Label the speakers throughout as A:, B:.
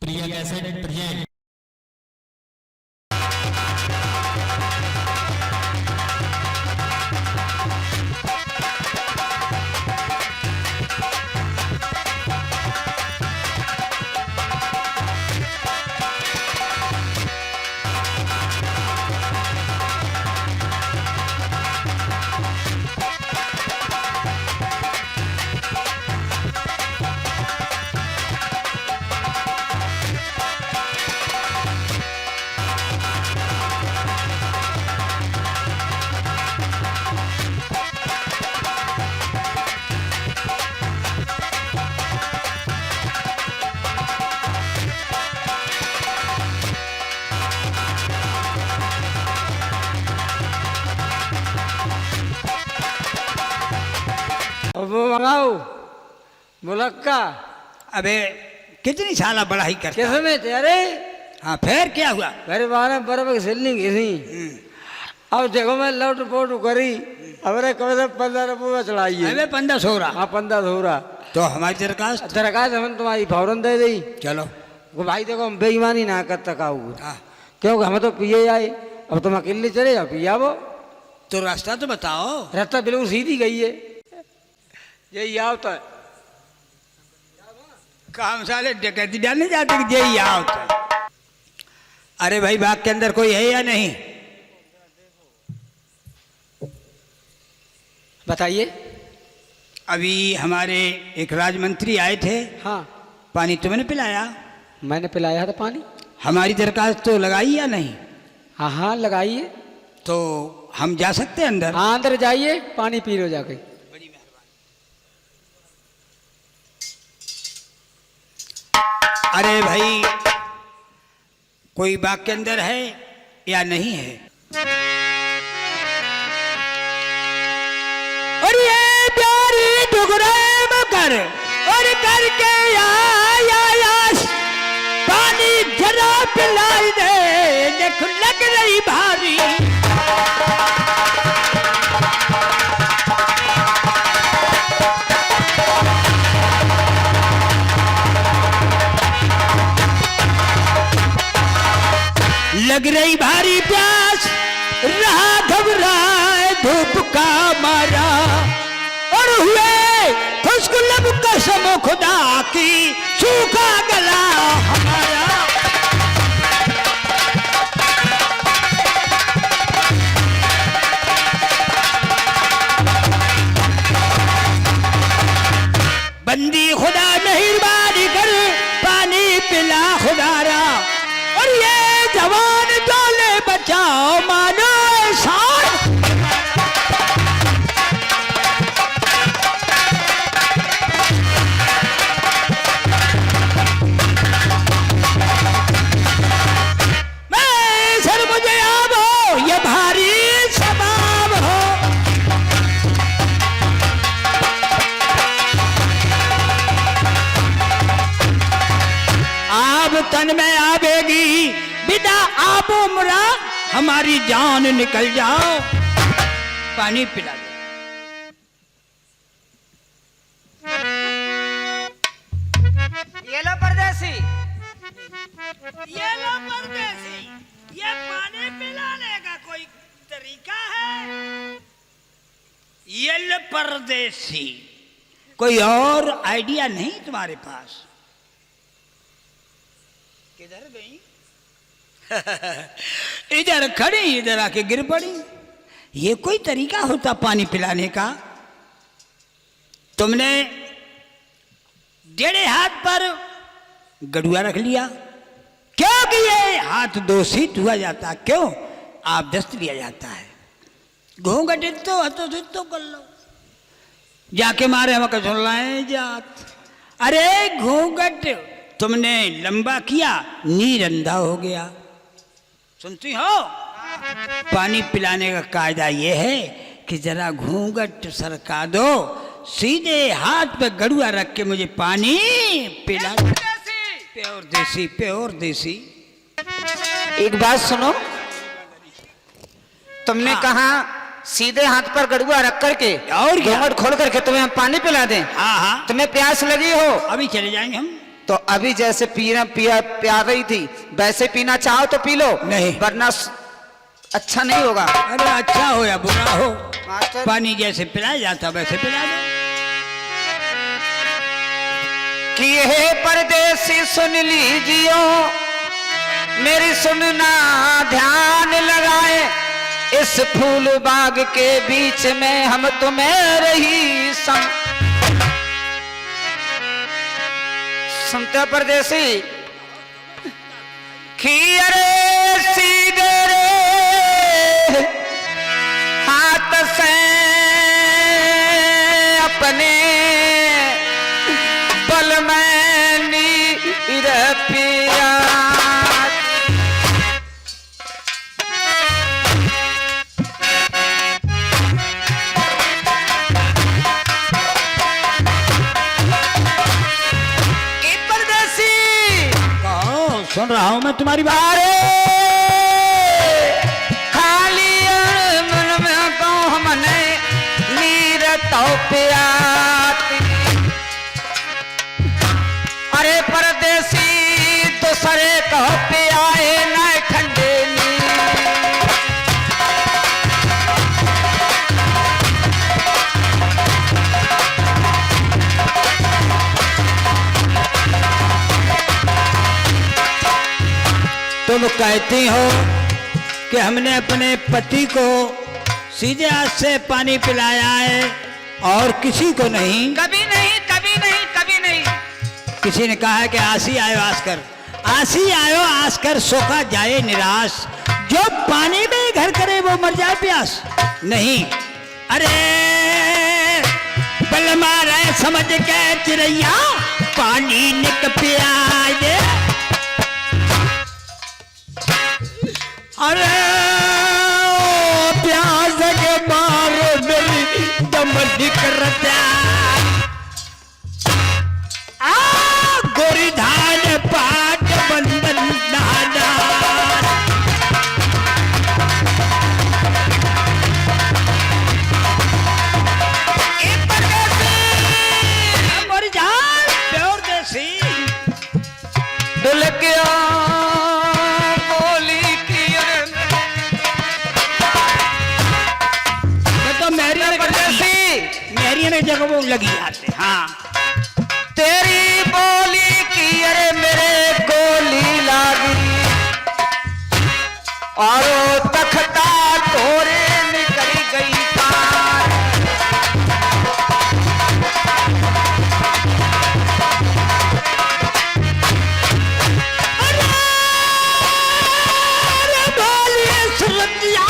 A: प्रिया cassette present.
B: अब वो मंगाओ मुलक्का।
C: अबे कितनी साला पढ़ाई करता
B: कैसे में तेरे
C: हाँ फिर क्या हुआ?
B: मेरे बारे में बर्फ की सिलनी घिसी। अब देखो मैं लौट पोट करी हमारे कम से 15 रुपये चढ़ाई है।
C: अबे 15 हो रहा
B: हाँ 15 हो रहा
C: तो हमारी दरखास्त
B: दरखास्त हम तुम्हारी फौरन दे दी।
C: चलो।
B: वो भाई देखो हम बेईमानी ना कर तकाऊ
C: हाँ
B: क्योंकि हमें तो पिए आए। अब तुम अकेले चले जाओ पिया वो
C: तो रास्ता तो बताओ।
B: रास्ता बिल्कुल सीधी गई है यही आओ तो
C: काम साले डकैती डालने जाते कि यही आओ तो। अरे भाई बाग के अंदर कोई है या नहीं?
B: बताइए।
C: अभी हमारे एक राजमंत्री आए थे,
B: हाँ
C: पानी तुमने पिलाया?
B: मैंने पिलाया था पानी।
C: हमारी दरखास्त तो लगाई या नहीं?
B: हाँ हाँ लगाइए।
C: तो हम जा सकते हैं अंदर?
B: हाँ अंदर जाइए पानी पी लो जाके।
C: अरे भाई कोई बाग के अंदर है या नहीं है? और ये प्यारी डुगरे मकर और करके यास पानी जरा पिलाई दे देख लग रही भारी। लग रही भारी प्यास रहा घबराए धूप का मारा और हुए खुश्क लब कसम खुदा की सूखा गला हमारा। बंदी खुदा मेहरबानी कर पानी पिला खुदारा और ये जवान डोले बचाओ मानो साथ। मैं सर मुझे अब हो ये भारी सबाब हो। आप तन में आवेगी बिदा आप उमरा हमारी जान निकल जाओ पानी पिला दो।
B: ये लो परदेसी।
C: ये लो परदेसी, ये पानी पिलाने का कोई तरीका है? ये लो परदेसी, कोई और आइडिया नहीं तुम्हारे पास? किधर गई? इधर खड़ी इधर आके गिर पड़ी। ये कोई तरीका होता पानी पिलाने का? तुमने डेढ़े हाथ पर गड़ुआ रख लिया क्योंकि ये हाथ दोषित हुआ जाता, क्यों आप दस्त लिया जाता है। घूंघट तो हथो तो कर लो जाके मारे हम सुन लाए जात। अरे घूंघट तुमने लंबा किया नीर अंधा हो गया। सुनती हो? पानी पिलाने का कायदा ये है कि जरा घूंघट सरका दो, सीधे हाथ पे गड़ुआ रख के मुझे पानी पिला। प्योर देसी प्योर देसी।
D: एक बात सुनो, तुमने
C: हाँ।
D: कहा सीधे हाथ पर गड़ुआ रख करके
C: और क्या?
D: घूंघट खोल करके तुम्हें हम पानी पिला दें।
C: हाँ हाँ
D: तुम्हें प्यास लगी हो
C: अभी चले जाएंगे हम।
D: तो अभी जैसे प्या रही थी वैसे पीना चाहो तो पी लो,
C: नहीं।
D: वरना अच्छा नहीं होगा।
C: अरे अच्छा हो या बुरा हो,
D: मास्टर
C: पानी जैसे पिलाया जाता वैसे पिला दो।
D: कि हे परदेसी सुन लीजियो, मेरी सुनना ध्यान लगाए, इस फूल बाग के बीच में हम तुम्हें रही सुनते हो परदेसी? अरे सीधे रे हाथ से अपने बल में नीर पिया,
C: सुन रहा हूं मैं तुम्हारी बात।
D: खाली मन में तो हमने नीर तो पियाती, अरे परदेसी दूसरे को पियाए न ठंडे नीर।
C: तुम कहती हो कि हमने अपने पति को सीधे हाथ से पानी पिलाया है और किसी को नहीं?
D: कभी नहीं, कभी नहीं, कभी नहीं।
C: किसी ने कहा है कि आसी आयो आसकर, आसी आयो आसकर सोखा जाए निराश, जो पानी में घर करे वो मर जाए प्यास। नहीं, अरे बल मारे समझ के चिड़ैया पानी निक पियाए, अरे प्यास के मारे मेरी दम निकलता, गोरी धान पाट बंधन नाना, गोरी धान प्योर देसी
D: डुल गया
C: मेरी जगह वो लगी आते। हाँ,
D: तेरी बोली की अरे मेरे गोली लागी, और तख्ता तोरे निकल गई पार।
C: अरे बोलिए सुरतिया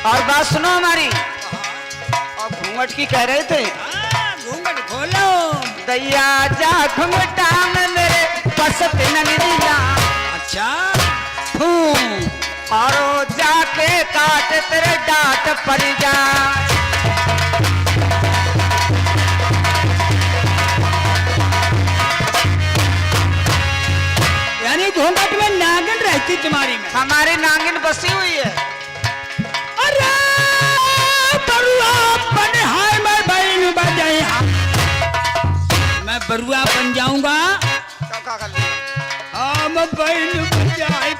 D: और बात सुनो हमारी, और घूंघट की कह रहे थे।
C: घूंघट खोलो
D: दैया जा घूंघटा में मेरे पसत नगरिया।
C: अच्छा,
D: और जाके काट तेरे डांट पड़ जा।
C: यानी घूंघट में नागिन रहती तुम्हारी में?
D: हमारी नागिन बसी हुई है।
C: अरे बरुआ बने हाय मैं बहन बन जाए, मैं बरुआ बन जाऊंगा। हाँ मैं बहन बन जाए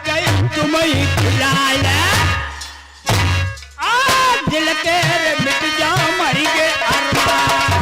C: तुम्हें खिला ले, दिल के मिट जा मरी के अरमान।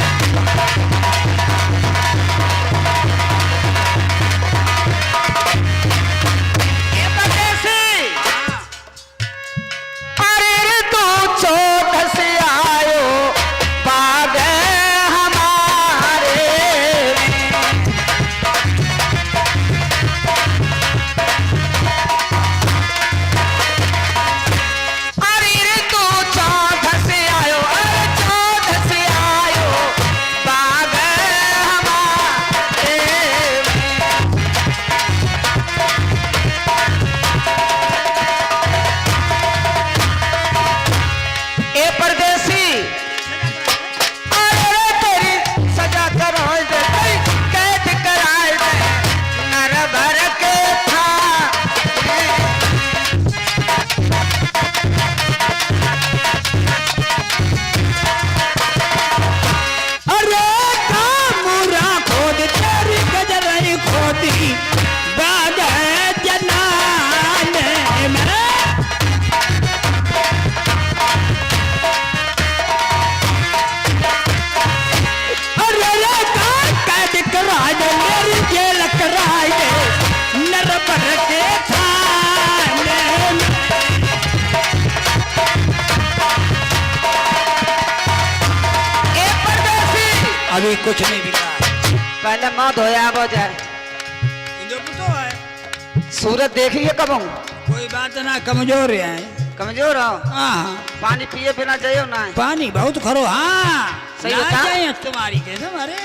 C: कुछ नहीं बिका है।
D: पहले माँ धोया वो जाए
C: जो तो है
D: सूरत देखिए कब हूँ
C: कोई बात ना, कमजोर है।
D: कमजोर हो
C: हाँ
D: पानी पिए बिना जाइयो ना
C: पानी बहुत खरो। हाँ
D: सही
C: ना
D: बता।
C: चाहिए तुम्हारी कैसे मारे।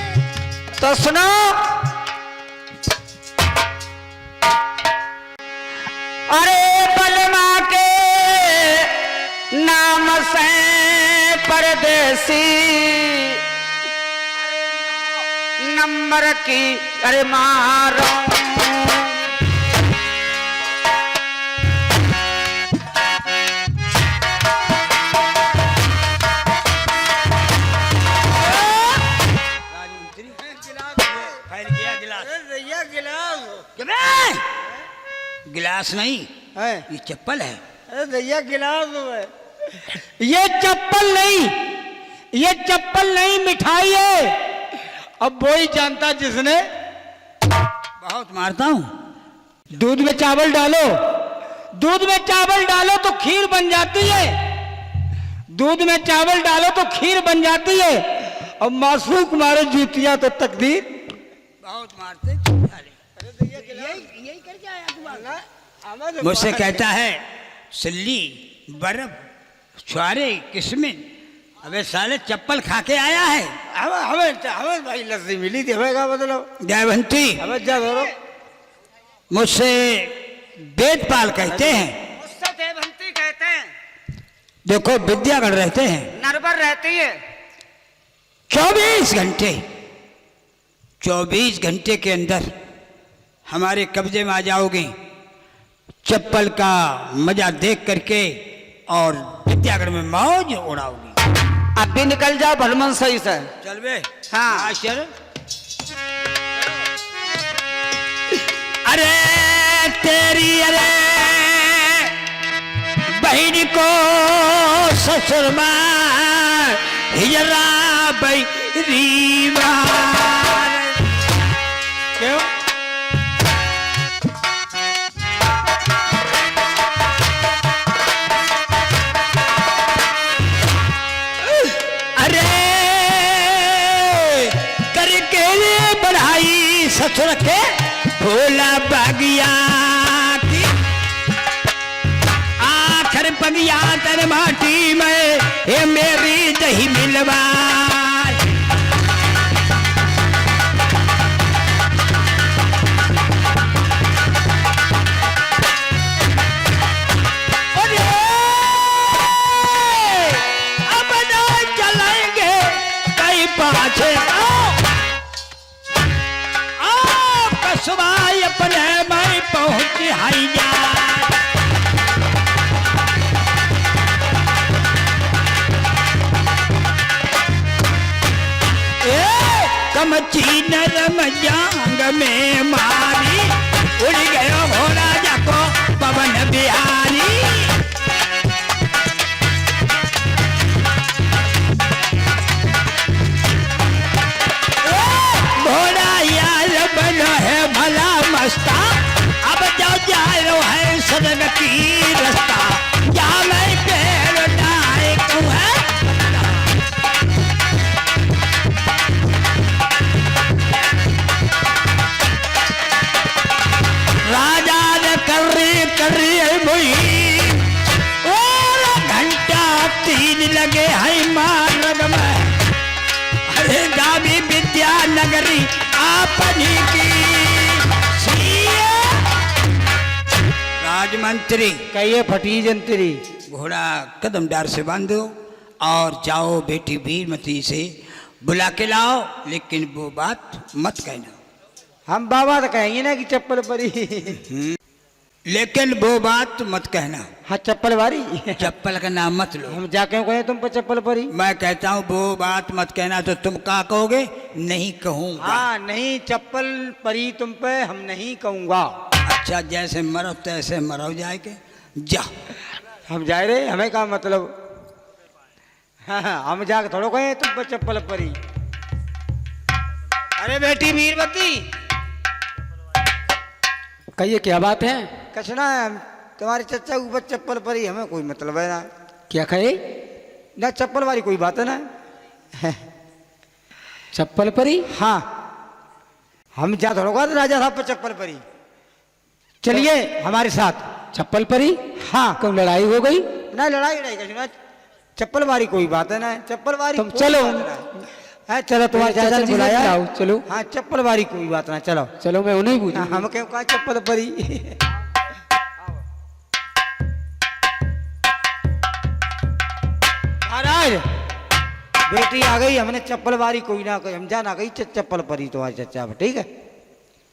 D: तो सुनो अरे बलमा के नाम से परदेसी नंबर की अरे मारो
C: फैल गया गिलास।
B: भैया गिलास
C: गिलास नहीं,
B: है।
C: ये चप्पल है।
B: अरे भैया गिलास है। ये चप्पल नहीं, ये चप्पल नहीं, मिठाई है। अब वो ही जानता जिसने।
C: बहुत मारता हूँ।
B: दूध में चावल डालो, दूध में चावल डालो तो खीर बन जाती है। दूध में चावल डालो तो खीर बन जाती है। अब मासूक मारे जूतियां तो तकदीर।
C: बहुत मारते यही करके आया। मुझसे कहता है सिल्ली बर्फ छुआरे किस्में। अबे साले चप्पल खा के आया है।
B: हमें भाई लस्सी मिली थी, हमें क्या मतलब।
C: जयवंती
B: हमें जा धरो।
C: मुझसे वेदपाल कहते हैं।
D: मुझसे देवंती कहते हैं।
C: देखो विद्यागढ़ रहते हैं।
D: नरबर रहती है।
C: 24 घंटे 24 घंटे के अंदर हमारे कब्जे में आ जाओगे। चप्पल का मजा देख करके और विद्यागढ़ में मौज उड़ाओगी।
D: अब भी निकल जाओ भलमन सही से।
C: चल बे।
D: हाँ।
C: आशर। अरे तेरी अरे बहन को ससुर मां हिजरा बैरीवा।
B: क्यों?
C: अरे करके बढ़ाई ससुर के भोला बागिया की आखिर पगिया तर माटी में ये मेरी दही मिलवा। पाछे कसवाई अपने में पहुंच हाई जा। कमची नरम जांग में मारी उड़ गयो घोड़ा जाको पवन बिहारी। है भला मस्ता अब जाओ जा रो है सदन की रास्ता जा मैं पेड़ डाए तू है। राजा ने करी मुई और घंटा 3 लगे है मार्ग में। अरे गावी विद्यानगरी आपनी की राजमंत्री।
B: कहिए फटी जंतरी।
C: घोड़ा कदम डार से बांधो और जाओ बेटी वीरमती से बुला के लाओ, लेकिन वो बात मत कहना।
B: हम बाबा तो कहेंगे ना कि चप्पल परी।
C: लेकिन वो बात मत कहना।
B: हाँ चप्पल वारी।
C: चप्पल का नाम मत लो।
B: हम जाके कहें तुम पर चप्पल परी।
C: मैं कहता हूँ वो बात मत कहना तो तुम क्या कहोगे? नहीं कहूँगा।
B: हाँ नहीं चप्पल परी तुम पे हम नहीं कहूँगा।
C: अच्छा जैसे मरो तैसे मरो जाएगे। जा
B: हम जा रहे हमें क्या मतलब। हाँ हम जाके थोड़ा कहें तुम पर चप्पल परी।
D: अरे बेटी वीरवती
B: कहिए क्या बात है? कछना है तुम्हारे चचा ऊपर चप्पल परी, हमें कोई मतलब है ना। क्या कहे ना चप्पल वाली कोई बात है ना। चप्पल परी?
C: हाँ, हम जा थोड़ा राजा साहब पर चप्पल परी। चलिए हमारे साथ।
B: चप्पल परी?
C: हाँ।
B: क्यों लड़ाई हो गई?
C: ना लड़ाई का चप्पल बारी कोई बात है ना, चप्पल बारी
B: तुम
C: कोई
B: चलो।
C: बात ना है। चलो तुम्हारे
B: चाचा
C: चाचा ने
B: जी से
C: बुलाया है।
B: बुलाओ, चलो।
C: हाँ, चप्पल बारी कोई बात ना, चलो।
B: चलो मैं उन्हें पूछूं।
C: हम क्यों कहा चप्पल परी। महाराज बेटी आ गई, हमने चप्पल बारी कोई ना कोई, हम जाना गई चप्पल परी तुम्हारी चचा पर, ठीक है?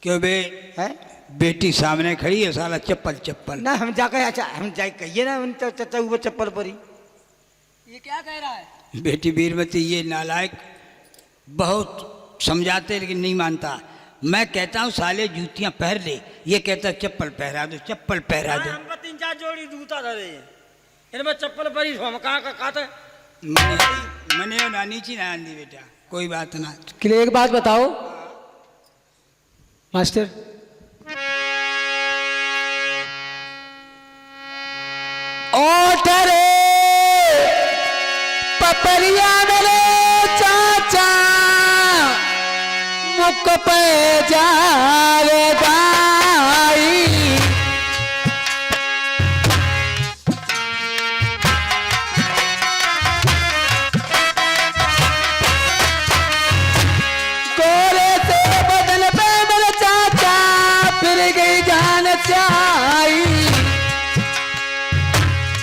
C: क्यों बे है बेटी सामने खड़ी है, साला चप्पल चप्पल
B: ना हम जाकर, अच्छा हम जाए कहिए ना उन चचा ऊपर चप्पल परी।
C: ये क्या कह रहा है? बेटी बीरमती ये नालायक बहुत समझाते लेकिन नहीं मानता। मैं कहता हूँ साले जूतियां पहन ले, ये कहता चप्पल पहरा दो, चप्पल पहरा दो।
B: हम 3-4 जोड़ी जूता धरे इनमें चप्पल परी हम कहाँ का खाते।
C: मने ना नीची ना आंदी बेटा, कोई बात ना।
B: के लिए एक बात बताओ मास्टर, ओठरे पपरिया मेरे चाचा मुख पे जावे गाई, गोरे से बदन पे मेरे चाचा फिर गई जान चाई,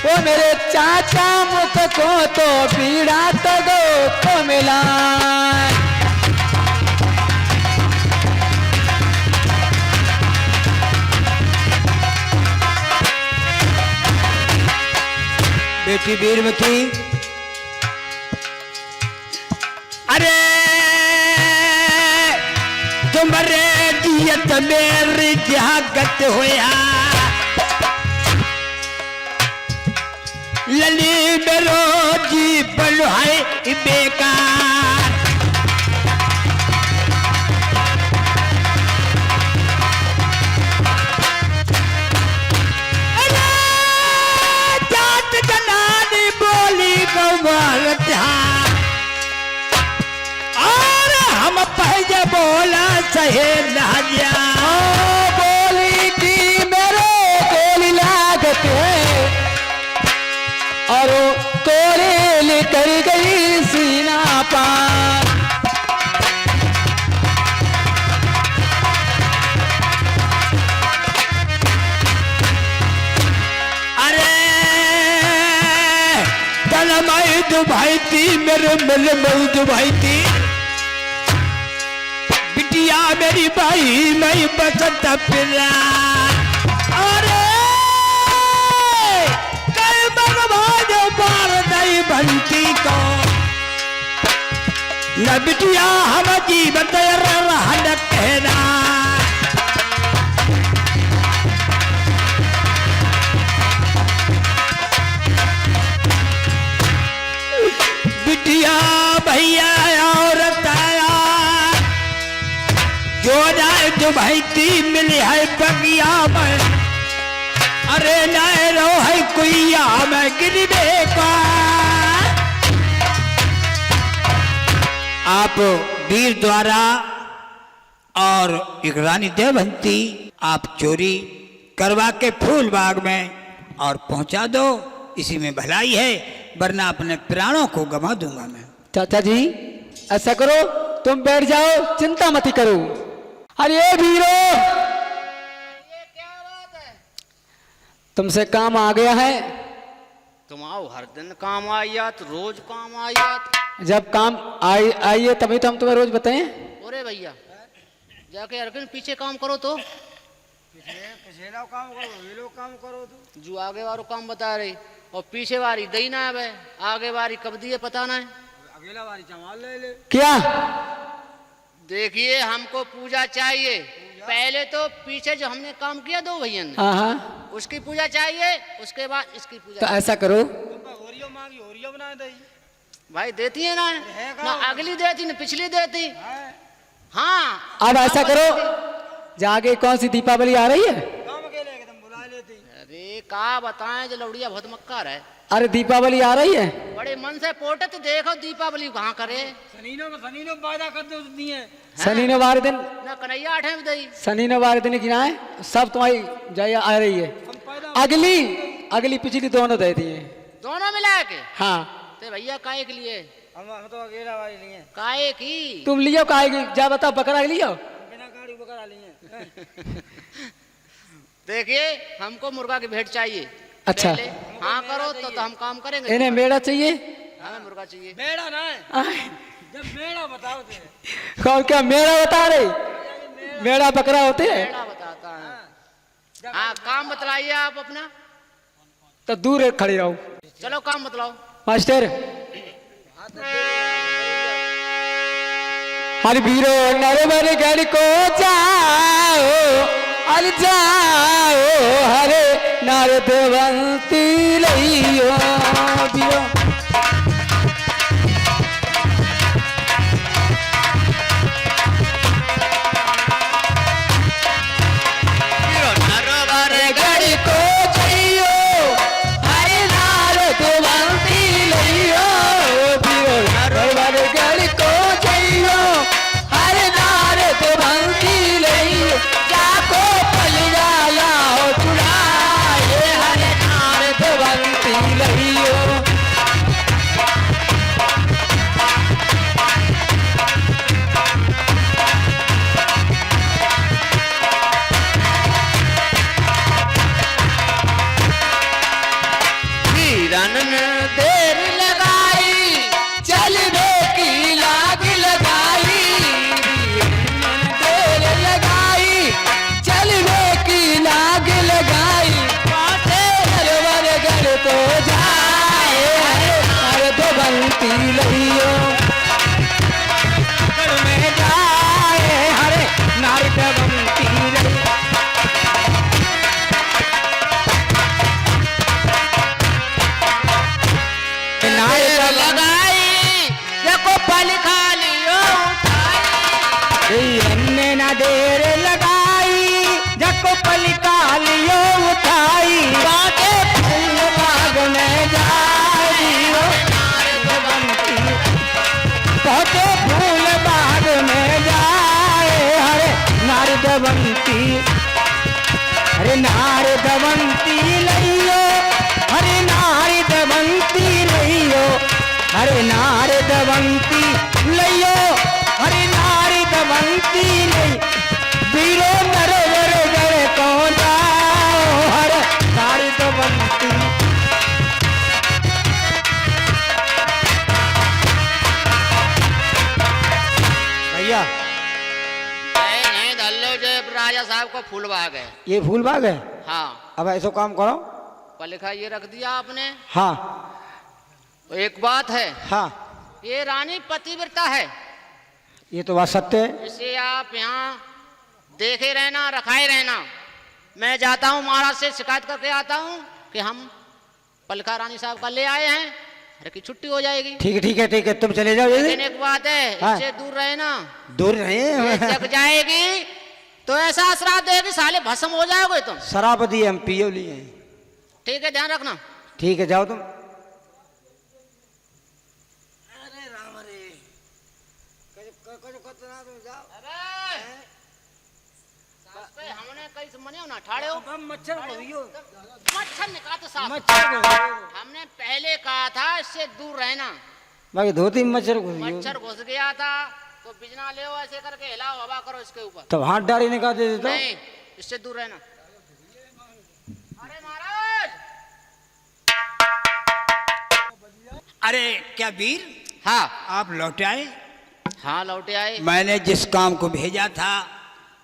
B: वो मेरे चाचा मुख को तो पीड़ा तो दो को मिला।
C: बेटी बीरमती, अरे तुम्हारे दियत मेरी जागत होया, लली मेरो जीवन है बेकार, अरे जात जनानी बोली गवारत और हम पहले बोला सहे ना जा,
B: बोली की मेरे गोली लागत है और तोरे लेकर गई सीना पार।
C: अरे तलमाई दुभाई थी मेरे मिल में दुभाई थी, बिटिया मेरी भाई मैं बसत फिरा, अरे कई भगवान बार नहीं बनती को न बिटिया हम जीवन रहन कहना, बिटिया भैया औरत आया जो जाए जो भाई ती मिली है बगिया में, अरे नए रो है कुइया में गिरबे का। आप वीर द्वारा और एक रानी देवहंती आप चोरी करवा के फूल बाग में और पहुंचा दो, इसी में भलाई है, वरना अपने प्राणों को गंवा दूंगा मैं।
B: चाचा जी ऐसा करो तुम बैठ जाओ, चिंता मत करो। अरे वीरो, तुमसे काम आ गया है।
A: तुम आओ हर दिन काम आयात, रोज काम आयात।
B: जब काम आइए तभी तो हम तुम्हें रोज बताएं।
A: अरे भैया जाके अर्जुन पीछे काम करो तो
C: पिछले काम करो, ये लोग काम करो तो
A: जो आगे वालों काम बता रही और पीछे वाली दई ना है, आगे वाली कब दिए पता ना है।
C: अगला बारी चमाल ले ले।
B: क्या
A: देखिए हमको पूजा चाहिए, पहले तो पीछे जो हमने काम किया दो भैया ने
B: हाँ
A: उसकी पूजा चाहिए, उसके बाद इसकी
B: तो
A: पूजा।
B: ऐसा करो,
C: होरियो मांगी होरियो बना दई।
A: भाई देती है ना, ना अगली देती ना पिछली देती। हाँ
B: अब ऐसा करो, जागे कौन सी दीपावली आ रही है?
C: काम के लेके तुम बुला लेती।
A: अरे का बताएं जो लौड़िया बहुत मक्कार है।
B: अरे दीपावली आ रही है।
A: बड़े मन से पोटे तो देखो दीपावली कहाँ करे।
C: सनीनो वादा कर दो दिए।
B: शनि ने वार दिन,
A: ना कन्हैया आठे बधाई।
B: शनि ने वार दिन गिना है, सब तुम्हारी जय आ रही है। अगली अगली पिछली दोनों दे दी है।
A: दोनों मिला के।
B: हाँ
A: ते भैया काहे के लिए?
C: हम तो अकेला वाली लिए।
A: काहे की?
B: तुम लियो काहे की, जा बताओ बकरा लियो।
C: बिना गाड़ी बकरा लिए।
A: देखिए हमको मुर्गा की भेंट चाहिए।
B: अच्छा।
A: पहले हाँ करो तो हम काम करेंगे।
B: इन्हें मेढ़ा चाहिए।
A: हमें मुर्गा चाहिए।
C: मेड़ा ना है।
B: आह,
C: जब मेड़ा बताओ थे।
B: कौन क्या मेढ़ा बता रही? मेढ़ा बकरा होते हैं।
A: मेरा बताता है। हाँ काम बतलाइए आप अपना।
B: तो दूर खड़ी रहो।
A: चलो काम बतलाओ।
B: मास्टर हर वीरो नरवर गढ़ को जाओ, अल जाओ हरे नारदवंती लइयो वीरो।
A: देर लगाई चलने की लाग लगाई। देर लगाई चलने की लाग लगाई। बाटे हरवर गढ़ तो जाए नारद बंती लइयो। गढ़ में जाए हरे नारद बंती लइयो। देर लगाई जको पलिका लियो उठाई। बाटे फूल बाग में जाई बाटे फूल बाग में जाए हरे नारदवंती। हरे नारदवंती लइयो, हरे नारदवंती लइयो, हरे नारदवंती लइयो, हरे नारदवंती लइयो। वीरो नरवर गढ़ को जाओ हरे नारदवंती। भैया राजा साहब को फूल बाग है।
B: ये फूल बाग है।
A: हाँ
B: अब ऐसा काम करो।
A: पर लिखा ये रख दिया आपने।
B: हाँ
A: तो एक बात है,
B: हाँ
A: ये रानी पतिव्रता है।
B: ये तो बात सत्य है।
A: इसे आप यहाँ देखे रहना, रखाए रहना। मैं जाता हूँ महाराज से शिकायत करके आता हूँ कि हम पलका रानी साहब का ले आए हैं, अरे की छुट्टी हो जाएगी।
B: ठीक है ठीक है ठीक है, तुम चले जाओ।
A: लेकिन एक बात है,
B: हाँ।
A: इससे दूर रहना।
B: दूर नहीं
A: जग जाएगी तो ऐसा श्राप देगी साले भस्म हो जाओगे तुम।
B: शराब दी हम पियो लिए।
A: ठीक है ध्यान रखना।
B: ठीक है जाओ तुम।
A: हमने कई मने ना ठाड़े हो।
C: मच्छर
A: मच्छर निकाल तो साफ। हमने पहले कहा था इससे दूर रहना।
B: बाकी धोती में मच्छर
A: मच्छर घुस गया था तो बिजना ले ऐसे करके हिलाओ, हवा करो इसके ऊपर।
B: तब हाथ डाली निकाल दे देता।
A: नहीं इससे दूर रहना। अरे महाराज।
C: अरे क्या वीर,
A: हाँ
C: आप लौट आए?
A: हाँ लौटे आए।
C: मैंने जिस काम को भेजा था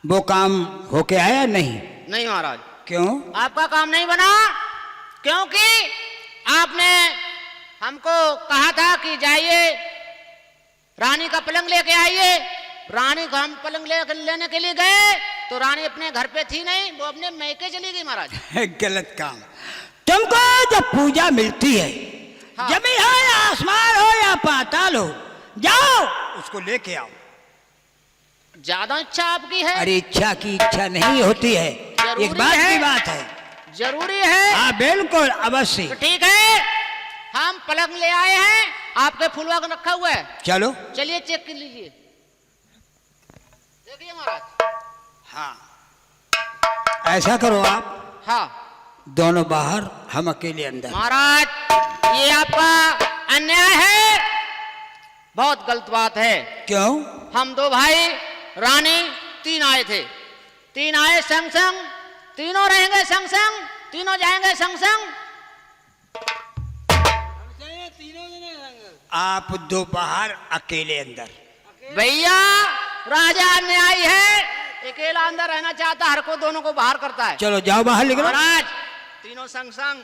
C: वो काम होके आया नहीं?
A: नहीं महाराज।
C: क्यों?
A: आपका काम नहीं बना क्योंकि आपने हमको कहा था कि जाइए रानी का पलंग लेके आइए। रानी का हम पलंग लेने के लिए गए तो रानी अपने घर पे थी नहीं, वो अपने मैके चली गई महाराज।
C: गलत काम। तुमको जब पूजा मिलती है,
A: हाँ।
C: जमीन हो या आसमान हो या पाताल हो, जाओ उसको लेके आओ।
A: ज्यादा इच्छा आपकी है।
C: अरे इच्छा की इच्छा नहीं होती है, एक बात की बात है।
A: जरूरी है।
C: हाँ बिल्कुल अवश्य।
A: तो ठीक है पलंग ले आए हैं, आपके फुलवा को रखा हुआ है।
C: चलो।
A: चलिए चेक कर लीजिए। देखिए महाराज।
C: हाँ, ऐसा करो आप,
A: हाँ
C: दोनों बाहर, हम अकेले अंदर।
A: महाराज, ये आपका अन्याय है, बहुत गलत बात है।
C: क्यों?
A: हम दो भाई, रानी 3 आए थे, 3 आए संग संग, तीनों रहेंगे संग संग, तीनों जाएंगे संग संग।
C: आप दो बाहर, अकेले अंदर।
A: भैया, राजा न्यायी है, अकेला अंदर रहना चाहता, हर को दोनों को बाहर करता है।
C: चलो जाओ बाहर, निकलो।
A: महाराज, तीनों संग संग।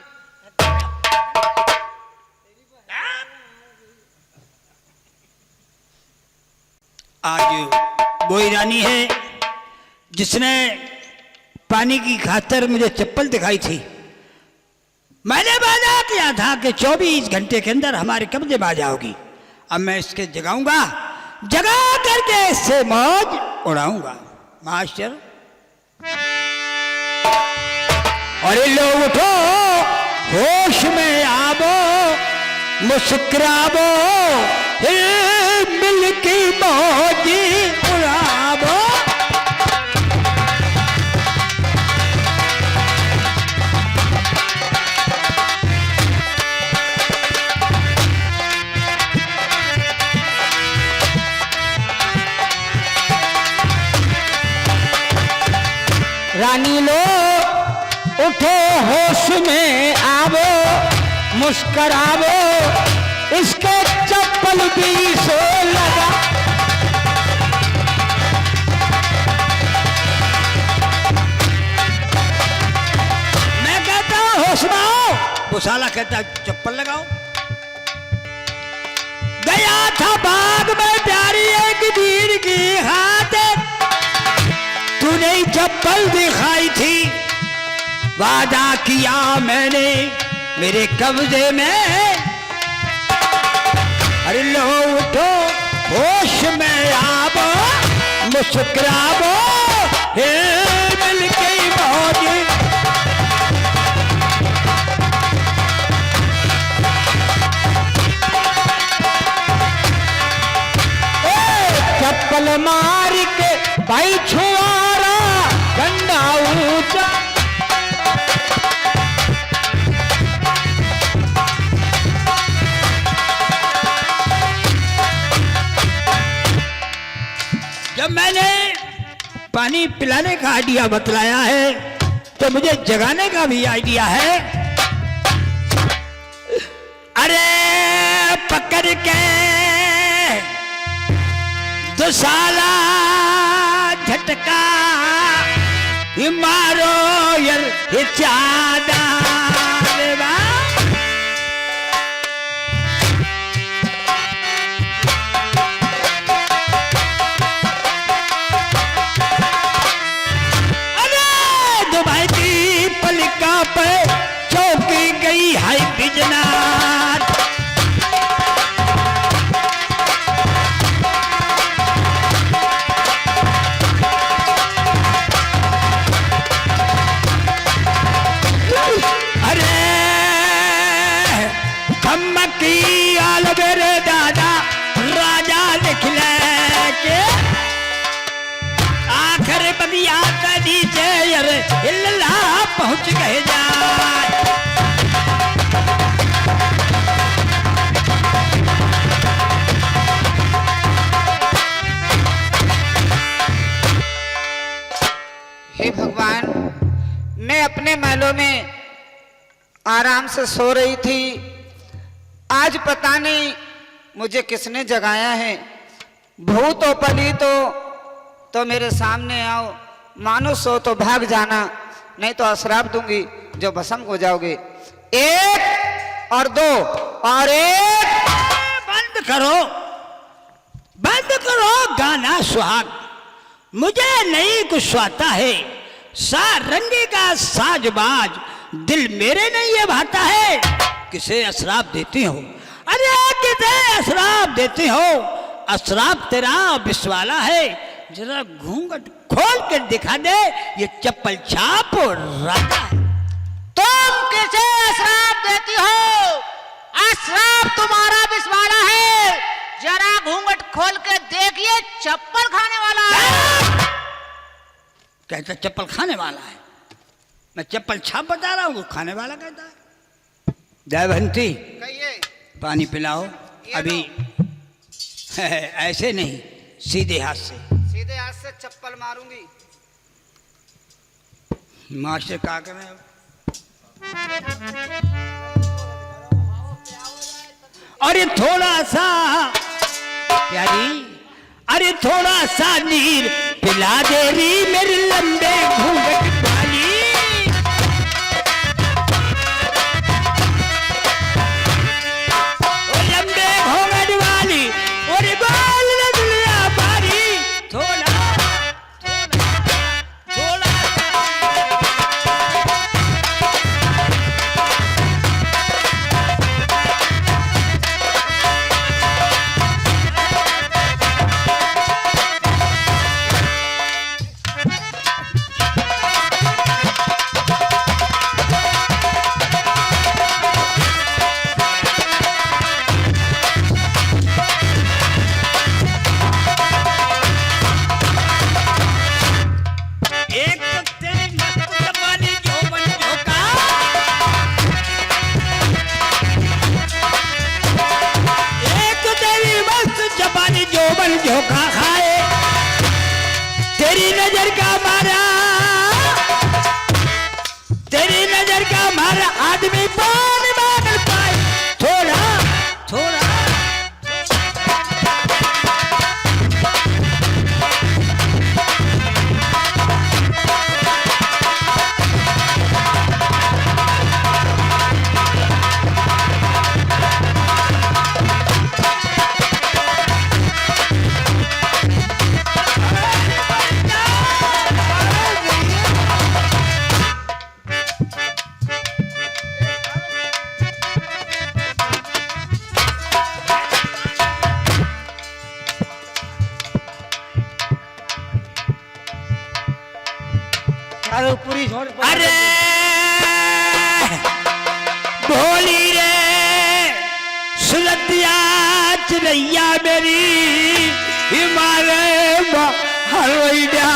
C: आज वही रानी है जिसने पानी की खातर मुझे चप्पल दिखाई थी। मैंने वादा किया था कि 24 घंटे के अंदर हमारे कब्जे में आ जाओगी। अब मैं इसके जगाऊंगा, जगा करके इससे मौज उड़ाऊंगा। मास्टर, अरे लो उठो, होश में आवो, मुस्कुरावो, मिल की मौज उड़ावो।
B: रानी लो उठो, होश में आवो, मुस्करावो, इसके चप्पल भी सो लगा।
C: मैं कहता हूं होश में आओ, वो साला कहता चप्पल लगाओ। गया था बाग में प्यारी एक वीर की खातिर, तूने चप्पल दिखाई थी, वादा किया मैंने मेरे कब्जे में। अरे लो उठो, होश में आवो, मुस्कुरावो, हे मिल के मौज।
B: चप्पल मार के भाई छुआरा, डंडा ऊंचा।
C: जब मैंने पानी पिलाने का आइडिया बतलाया है, तो मुझे जगाने का भी आइडिया है। अरे पकड़ के दो साला झटका, ये मारो यार ये चादा। रे वाह, दुबई की पलिका पे चौकी गई है बिजनाथ। अरे खम्मकी आल मेरे दादा, राजा लिख ले के आखिर बगिया का नीचे यार इल्ला पहुंच गए जा।
D: हे भगवान, मैं अपने महलों में आराम से सो रही थी, आज पता नहीं मुझे किसने जगाया है। भूत हो पलीत हो तो मेरे सामने आओ, मानो सो तो भाग जाना, नहीं तो अश्राप दूंगी जो भस्म हो जाओगे। 1 और 2 और 1।
C: बंद करो, बंद करो गाना सुहाग। मुझे नहीं कुछ आता है, सारंगी का साजबाज दिल मेरे नहीं ये भाता है। किसे अश्राप देती हो? अरे किसे अश्राप देती हो? अश्राप तेरा विश्वाला है, जरा घूंघट खोल कर दिखा दे, ये चप्पल छाप और राजा है।
A: तुम किसे श्राप देती हो? अशराफ तुम्हारा बिस्वाला है, जरा घूंघट खोल के देखिए, चप्पल खाने वाला है।
C: कहता चप्पल खाने वाला है, मैं चप्पल छाप बता रहा हूँ, वो खाने वाला कहता है। जयवंती
D: कहिए।
C: पानी पिलाओ। अभी ऐसे नहीं, सीधे हाथ से।
D: सीधे हाथ से चप्पल मारूंगी।
C: मास्टर क्या कर रहे हो? अरे थोड़ा सा प्यारी, अरे थोड़ा सा नीर पिला दे री मेरे लंबे घूंघट वाली। ओ लंबे घूंघट वाली, और बाल न दुनिया बारी। थोड़ा थोड़ा एक तो तेरी मस्त जवानी जोबन झोंका, एक तो तेरी मस्त जवानी जोबन झोंका खाए। तेरी नजर का मारा, तेरी नजर का मारा आदमी पानी मांग पाए। थोड़ा थोड़ा
B: अरे पूरी छोड़।
C: अरे भोली रे सुलतिया चिड़ैया मेरी हिमालय हरवैया।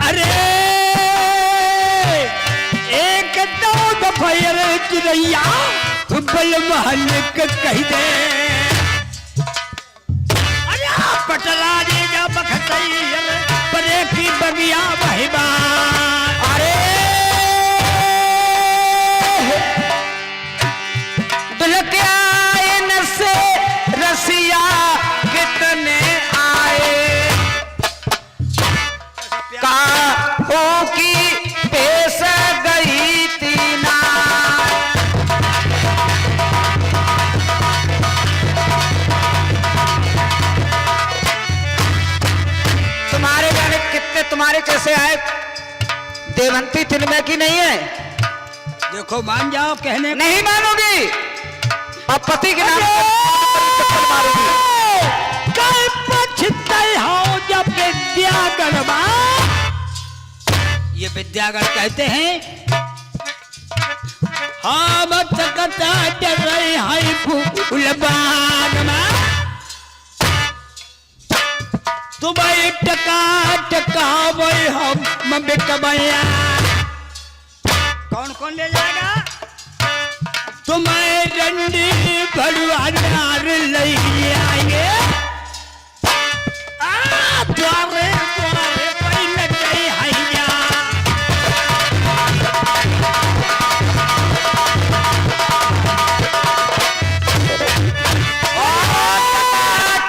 C: अरे एक दो फैर चिड़ैया बल महल के कह दे। अरे पटरा दे जा बखतैर परे की बगिया बहिबा।
A: अरे दुल्ह के आए न से रसिया कितने आए, काहों की पेश गई तीना। तुम्हारे जाने कितने तुम्हारे कैसे आए, देवंती तिनमे की नहीं है।
C: देखो मान जाओ कहने।
A: नहीं मानूंगी, और पति के नाम पर चप्पल मारूंगी।
C: कल पछताए हो जब विद्यागढ़ बा। ये विद्यागढ़ कहते हैं हम तकता डर रहे हैं फूल बाग में। तुम्हें टका टका वही हम मम्मी कमैया। कौन कौन ले जाएगा? तुम्हें डंडी भरवार ले आएंगे। द्वारे द्वारे पहले गई हैया।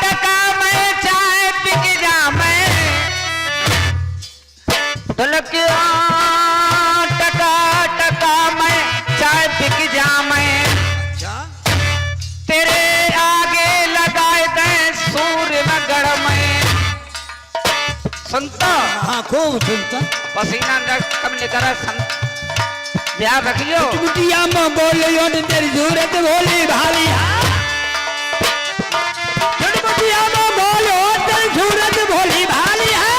A: टका मैं चाहे बिक जा मैं, ढोलकिया टका टका मैं चाहे बिक जा मैं। तेरे आगे लगाए गए सूर्य नगर में। सुनता
C: हाँ खूब सुनता।
A: पसीना न कम निकला। ध्यान रखियो।
C: कुटिया में बोलियो तेरी जरूरत बोली भाली। दुनिया में बोल होते सूरत भोली भाली है,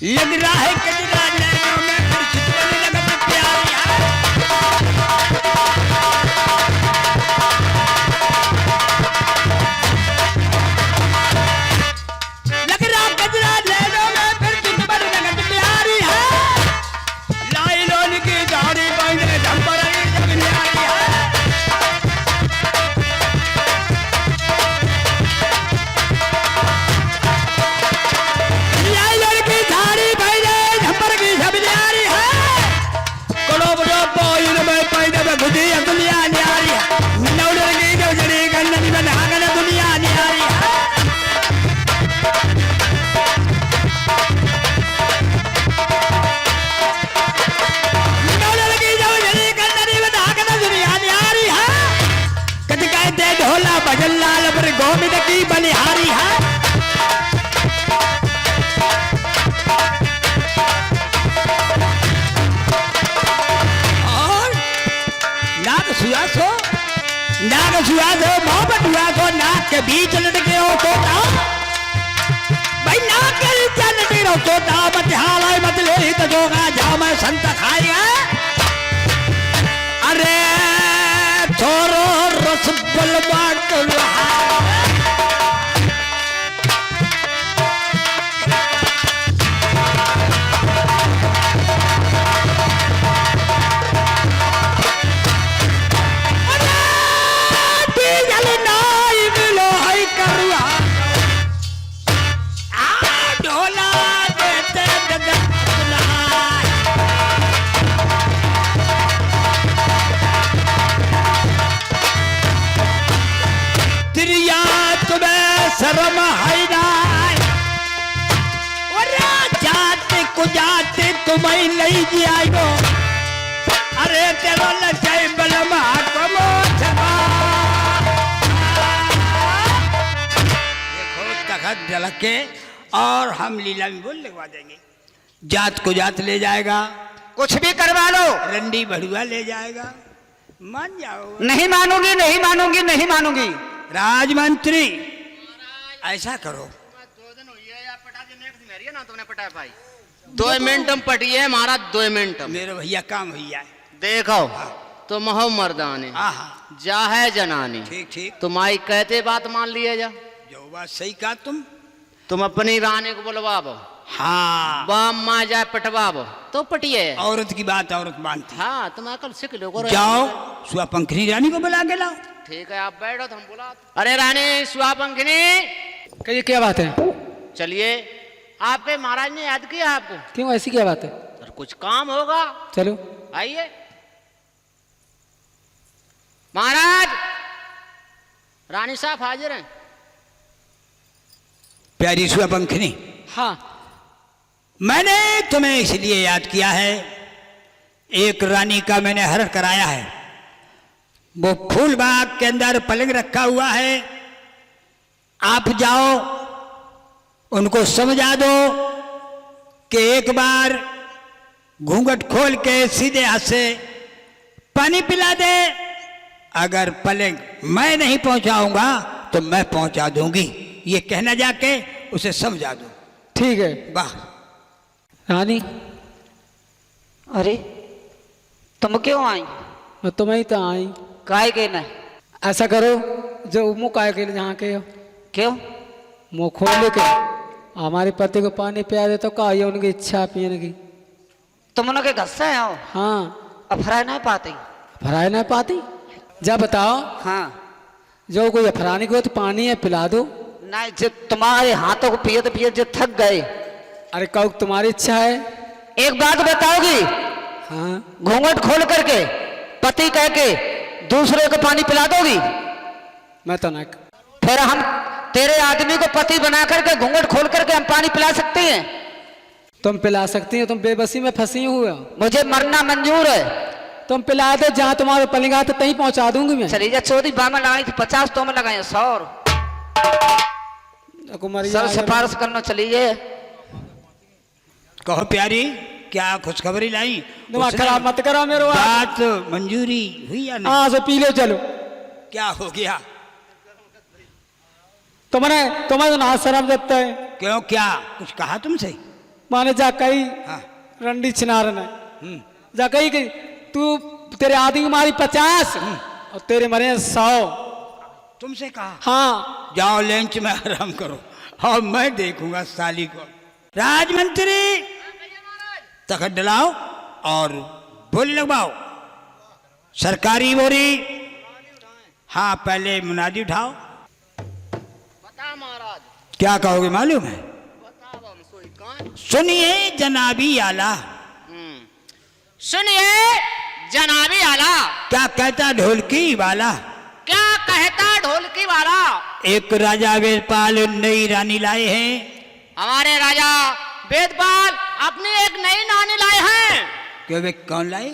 C: लग रहा है कजरा नैनों में फिर चितवन लगत प्यारी है। लग रहा कजरा नैनों में फिर चितवन लगत प्यारी है, लाई लोन की दाढ़ी बांधे झंपर जब न्यारी है। लाई लोन की दाढ़ी बांधे झंपर की जब न्यारी है, कलोबरो पोइन में पैदे में खुदी दुनिया न्यारी है, नौडर की गजरी गन्ननी में नागन दुनिया न्यारी है। नौडर की गजरी गन्ननी में नागन दुनिया न्यारी है, कद कहते ढोला भजन लाल पर गोविंद की बलिहारी है। और नाग सुयास हो, नाग सुयास हो, मोहब्बत हुआस हो, नाग के बीच लटके हो तोता, भाई नाग के नीचे लटके हो तोता, मत हालाय मत ले ही तजोगा जाओ मैं संत खाएगा। अरे छोरो रस बलवाट रहा, डीजल नाई मिलो है करुआ, ढोला देते गगन तिरिया तुम्हें शर्म है ना, जाते को जाते तुम्हें नहीं जाएगो, अरे तेरा लचाई बलमा कमो छपा। देखो तखत झलक के और हम लीला में बोल लगवा देंगे, जात को जात ले जाएगा,
D: कुछ भी करवा लो,
C: रंडी भड़ुआ ले जाएगा, मान जाओ।
D: नहीं मानूंगी नहीं मानूंगी नहीं मानूंगी।
C: राजमंत्री ऐसा करो,
A: 2 मिनट में पटिए महाराज, 2 मिनट में।
C: मेरे भैया काम भैया है।
A: देखो तुम हो मर्दाने,
C: आहा
A: जा है जनानी,
C: ठीक ठीक,
A: तुम्हारी कहते बात मान लिए जा।
C: जो बात सही कहा
A: तुम अपनी रानी को बुलवाबो,
C: हाँ
A: बाम माँ जाए पटवाबो तो पटिए।
C: औरत की बात औरत मानती।
A: हाँ तुम अकल सीख लो करो।
C: जाओ सुहा पंखनी रानी को बुला के लाओ।
A: ठीक है आप बैठो तो हम बुला। अरे रानी सुहापंखनी,
B: कहिए क्या बात है?
A: चलिए आपके महाराज ने याद किया आपको।
B: क्यों, ऐसी क्या बात है?
A: सर कुछ काम होगा,
B: चलो
A: आइए। महाराज रानी साहब हाजिर हैं।
C: प्यारी सुहा पंखनी,
B: हाँ
C: मैंने तुम्हें इसलिए याद किया है, एक रानी का मैंने हरण कराया है, वो फूल बाग के अंदर पलंग रखा हुआ है, आप जाओ उनको समझा दो कि एक बार घूंघट खोल के सीधे हाथ से पानी पिला दे, अगर पलंग मैं नहीं पहुंचाऊंगा तो मैं पहुंचा दूंगी, ये कहना जाके उसे समझा दो।
B: ठीक है।
C: वाह
B: रानी,
D: अरे तुम क्यों आई?
B: मैं तुम्हें ही तो आई।
D: काय के न?
B: ऐसा करो, जो मुँह काय के जहाँ के हो,
D: क्यों?
B: मुँह खोल के हमारे पति को पानी पिया दे तो का ये उनकी इच्छा पीने की।
D: तुम उनके घर से आओ?
B: हाँ।
D: अफरा नहीं पाती?
B: फराए नहीं पाती? जा बताओ।
D: हाँ।
B: जो कोई अफरानी को तो पानी है पिला दो।
D: नहीं, जब तुम्हारे हाथों को पिए जो थक गए।
B: अरे कहो तुम्हारी इच्छा है।
D: एक बात बताओगी?
B: हाँ।
D: घूंघट खोल करके पति कह के दूसरे को पानी पिला दोगी?
B: मैं तो ना।
D: फिर हम तेरे आदमी को पति बना करके घूंघट खोल करके हम पानी पिला सकते हैं?
B: तुम पिला सकती हो, तुम बेबसी में फंसी हुए हो।
D: मुझे मरना मंजूर है।
B: तुम पिला दो, जहाँ तुम्हारे पलिंगा तो तहीं पहुंचा दूंगी मैं।
D: चली जा, 14 बामा लगाई थी, 50 तो में लगाए 100। सब सिफारिश करना चलिए।
C: कहो प्यारी, क्या खुशखबरी लाई?
B: दिमाग खराब मत करो मेरे।
C: बात मंजूरी हुई या नहीं?
B: हाँ से पी लो चलो।
C: क्या हो गया?
B: तुम्हें तो ना शर्म देता है।
C: क्यों, क्या कुछ कहा तुमसे?
B: माने जा कही
C: हाँ।
B: रंडी छिनार ने जा कही कि तू तेरे आदमी की मारी 50 और तेरे मरे 100।
C: तुमसे कहा?
B: हाँ।
C: जाओ लंच में आराम करो और मैं देखूंगा साली को। राजमंत्री तखत डलाओ और बोली लगवाओ। सरकारी बोरी। हाँ, पहले मुनादी उठाओ।
A: बता महाराज।
C: क्या कहोगे मालूम है?
A: बताओ हम सोई कान।
C: सुनिए जनाबी आला।
A: सुनिए जनाबी आला।
C: क्या कहता ढोलकी वाला?
A: क्या कहता ढोलकी वाला?
C: एक राजा वेदपाल नई रानी लाए हैं।
A: हमारे राजा वेदपाल अपनी एक नई नानी लाए हैं।
C: क्यों वे कौन लाए?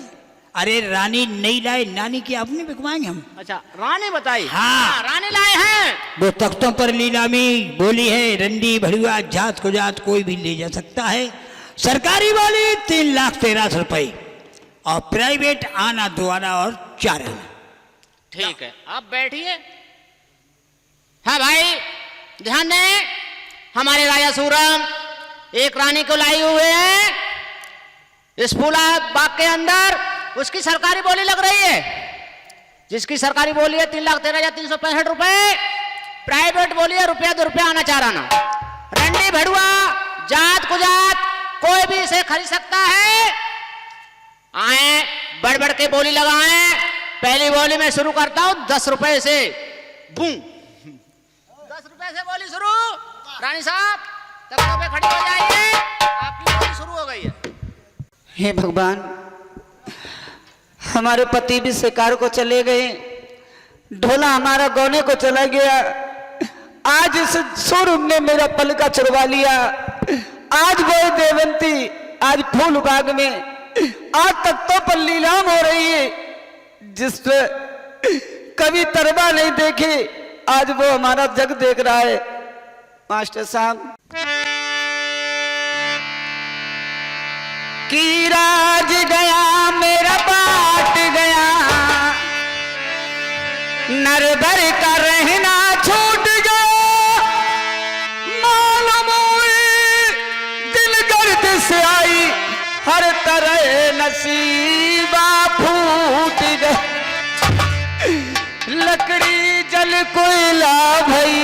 C: अरे रानी नई लाए, नानी की अपनी बिकवाएंगे हम।
A: अच्छा, रानी बताई।
C: हाँ।
A: रानी लाए हैं।
C: वो तख्तों पर नीलामी बोली है, रंडी भड़ुआ जात को जात कोई भी ले जा सकता है। सरकारी वाली 3,13,000 रुपए और प्राइवेट आना 2 आना और 4 आना।
A: ठीक है, आप बैठिए। हाँ भाई, ध्यान दें, हमारे राजा सूरम एक रानी को लाए हुए हैं इस फूला बाग के अंदर। उसकी सरकारी बोली लग रही है, जिसकी सरकारी बोली है 3,13,365 रुपए। प्राइवेट बोली है ₹2 आना 4 आना। रंडी भड़ुआ जात को जात कोई भी इसे खरीद सकता है। आए बढ़ बढ़ के बोली लगाएं। पहली बोली में शुरू करता हूं 10 रुपए से। बूं 10 रुपए से बोली शुरू। रानी साहब तख्तों पे खड़ी हो जाइए, आपकी बोली शुरू हो गई है।
D: हे भगवान, हमारे पति भी शिकार को चले गए, ढोला हमारा गौने को चला गया। आज इस शोरूम ने मेरा पलका चुरवा लिया। आज वो देवंती आज फूल बाग में आज तख्तों पर लीलाम हो रही है, जिस पर कभी तरबा नहीं देखी, आज वो हमारा जग देख रहा है। मास्टर साहब की राज गया मेरा बाट गया, नरबर का रहना छूट गया। मालूम हुई दिल गर्द से आई, हर तरह नसीबा फूट गया। लकड़ी जल कोयला भई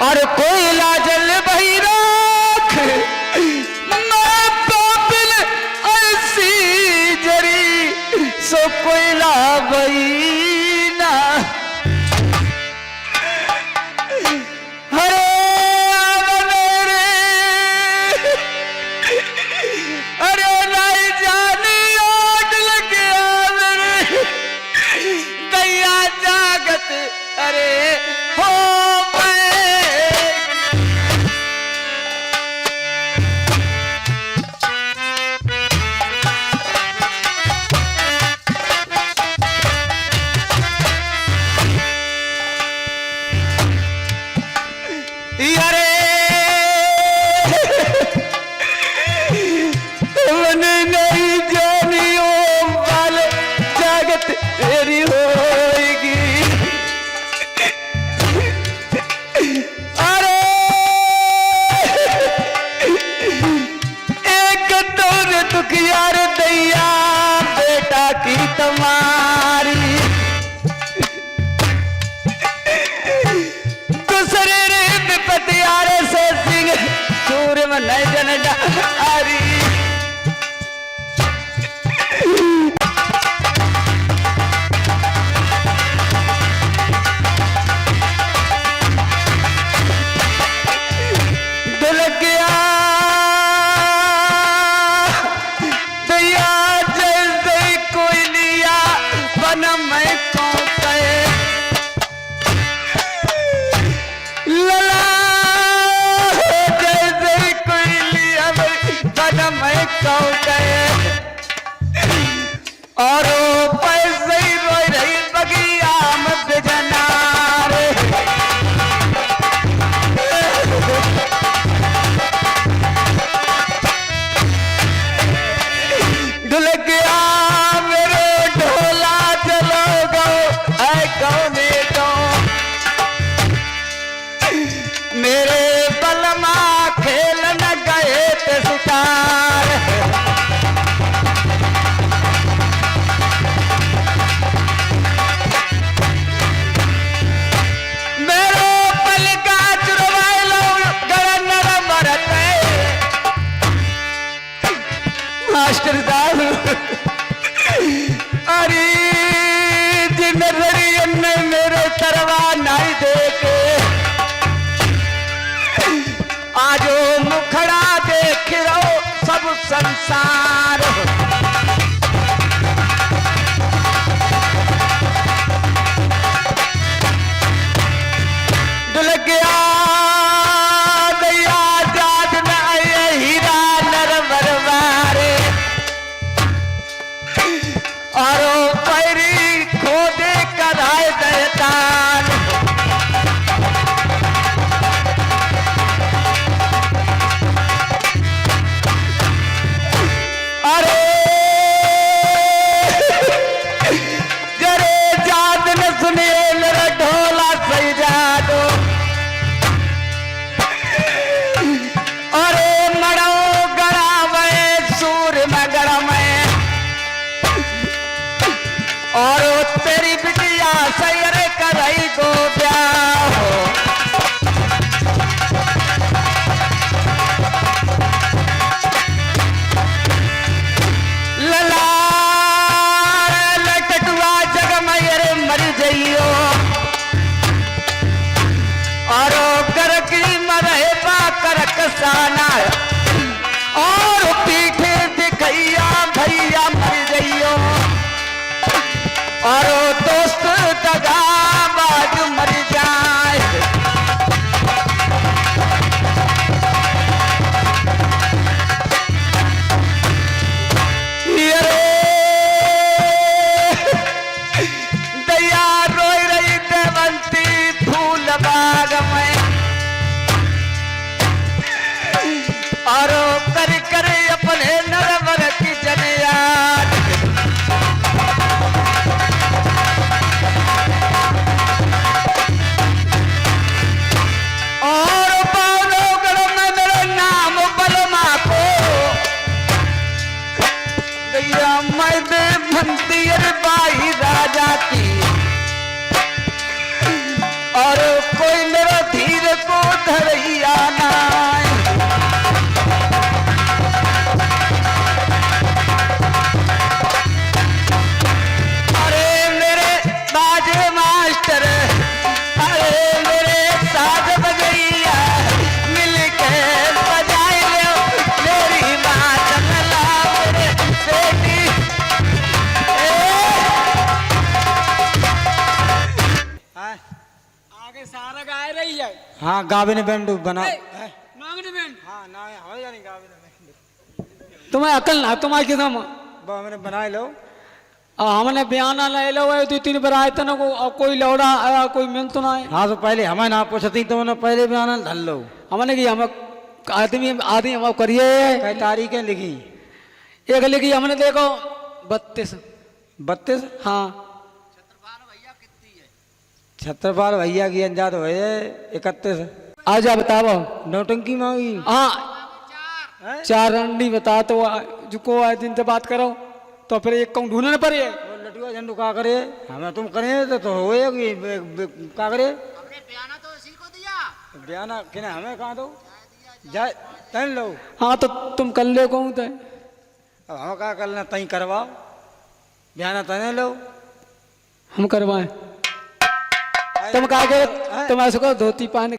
D: और कोयला जल भई राख। मैं पापिल ऐसी जरी सो कोयला भई ना। हरे मेरे अरे लाई जानी आग लग गया मेरे दैया जागत। अरे हो और पैसे रोई रही बगिया मत जनार। डुल गया मेरे ढोला चलो गो ऐ गौने तो
C: मास्टर साहब अरे जिन रड़ियन ने मेरे तरवा नहीं देखे आजो मुखड़ा देख रहो सब संसार डुल गया गया जात न आए हीरा नर बरबारे और पैरी खोदे कराए दैतान अरे जरे जात न सुनिए मेरा ढोला सही जादो अरे मड़ो गड़ा में सूर में गड़ा में और तेरी बिटिया सैर करई को ब्याह लला लटटुआ जग में मर जइयो और कर की मरे बा करक साना और पीठे दिखैया भैया मर जइयो और दोस्त दगा बाज मर जाए दैया रोई रही देवंती फूल बाग में और कर कर अपने नरवर की जनयाद और बालोगढ़ में मेरा नाम बलमा को दैया मैं दे मंदिर बाई राजा की और कोई मेरा धीर को धरैया ना अरे मेरे बाज मास्टर अरे मेरे साज बजैया मिल के बजाई लो मेरी बात लला मेरे बेटी
B: आगे सारा गाय रही है
C: हाँ गावे ने बैंड बना
B: नागनी बहन
C: हाँ ना हो जानी गावे ने
B: तुम्हें अकल ना तुम्हारे किधम
C: मैंने बनाए लो
B: हमने बयान ले लो है दो तीन बार आए थे ना को कोई लौड़ा आया कोई मिल तो ना है
C: हाँ तो पहले हमें ना पूछती तो मैंने पहले बयान ढल लो
B: हमने की हम आदमी आदमी हम करिए
C: कई तारीखें लिखी
B: एक लिखी हमने देखो 32
C: 32
B: हाँ
C: छत्रपाल भैया की अंजाद हुए 31
B: आजा बताओ
C: नौटंकी मांगी
B: हाँ 4 रंडी बता तो जुको आए दिन से बात करो तो फिर एक कहूँ ढूंढने पर है
C: लटुआ झंडू का करे हमें तुम करे तो होएगी का करे
A: हमने बयाना तो इसी को दिया
C: बयाना किने हमें कहाँ दो जा तन लो
B: हाँ तो तुम कर ले कहूँ तो
C: अब हम क्या करना तई करवाओ बयाना तने लो
B: हम करवाएं तुम कहा के तुम ऐसे को धोती पहन